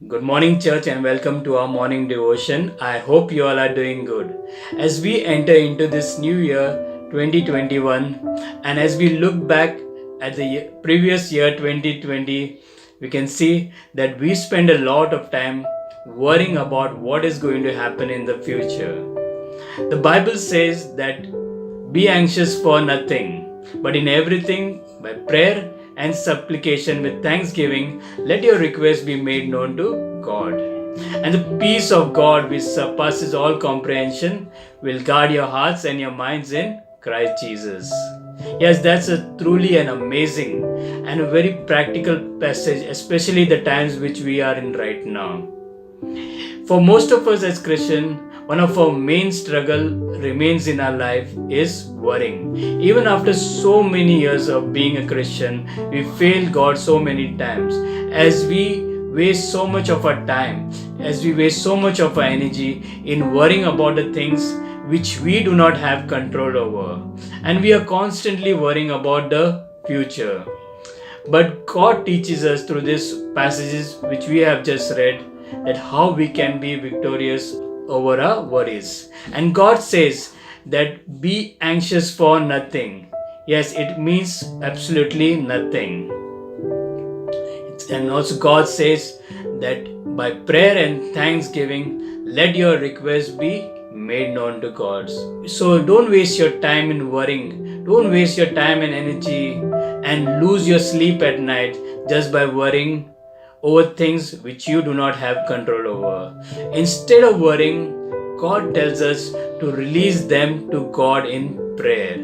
Good morning, church, and welcome to our morning devotion. I hope you all are doing good. As we enter into this new year 2021, and as we look back at the previous year 2020, we can see that we spend a lot of time worrying about what is going to happen in the future. The Bible says that be anxious for nothing, but in everything, by prayer and supplication with thanksgiving, let your requests be made known to God. And the peace of God, which surpasses all comprehension, will guard your hearts and your minds in Christ Jesus. Yes, that's a truly an amazing and a very practical passage, especially the times which we are in right now. For most of us as Christian, one of our main struggle remains in our life is worrying. Even after so many years of being a Christian, we fail God so many times as we waste so much of our time, as we waste so much of our energy in worrying about the things which we do not have control over. And we are constantly worrying about the future. But God teaches us through these passages which we have just read that how we can be victorious over our worries. And God says that be anxious for nothing. Yes, it means absolutely nothing. And also God says that by prayer and thanksgiving, let your requests be made known to God. So don't waste your time in worrying. Don't waste your time and energy and lose your sleep at night just by worrying over things which you do not have control over. Instead of worrying, God tells us to release them to God in prayer.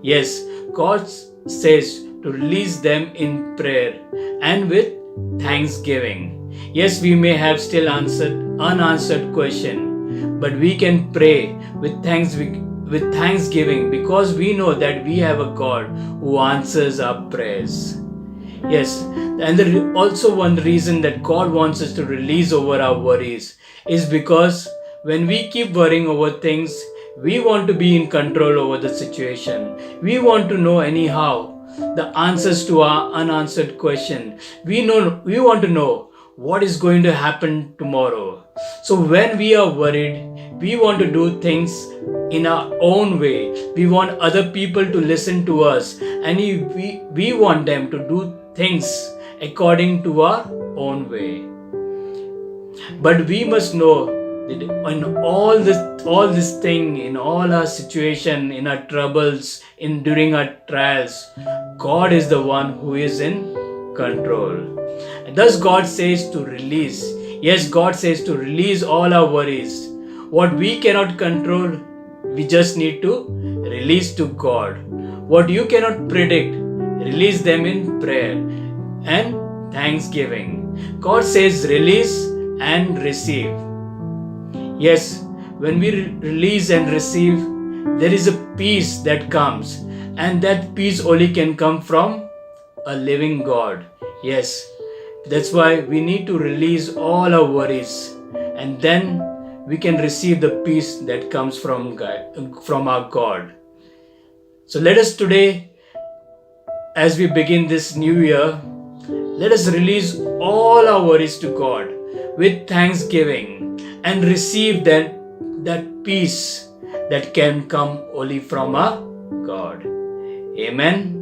Yes, God says to release them in prayer and with thanksgiving. Yes, we may have still unanswered question, but we can pray with thanksgiving because we know that we have a God who answers our prayers. Yes, and also one reason that God wants us to release over our worries is because when we keep worrying over things, we want to be in control over the situation. We want to know anyhow the answers to our unanswered question. We want to know what is going to happen tomorrow. So when we are worried, we want to do things in our own way. We want other people to listen to us, and we want them to do things according to our own way. But we must know that in all this thing, in all our situation, in our troubles, in during our trials, God is the one who is in control. And thus God says to release. Yes, God says to release all our worries. What we cannot control, we just need to release to God. What you cannot predict, release them in prayer and thanksgiving. God says release and receive. Yes, when we release and receive, there is a peace that comes, and that peace only can come from a living God. Yes, that's why we need to release all our worries, and then we can receive the peace that comes from God, from our God. So let us today, as we begin this new year, let us release all our worries to God with thanksgiving and receive that peace that can come only from our God. Amen.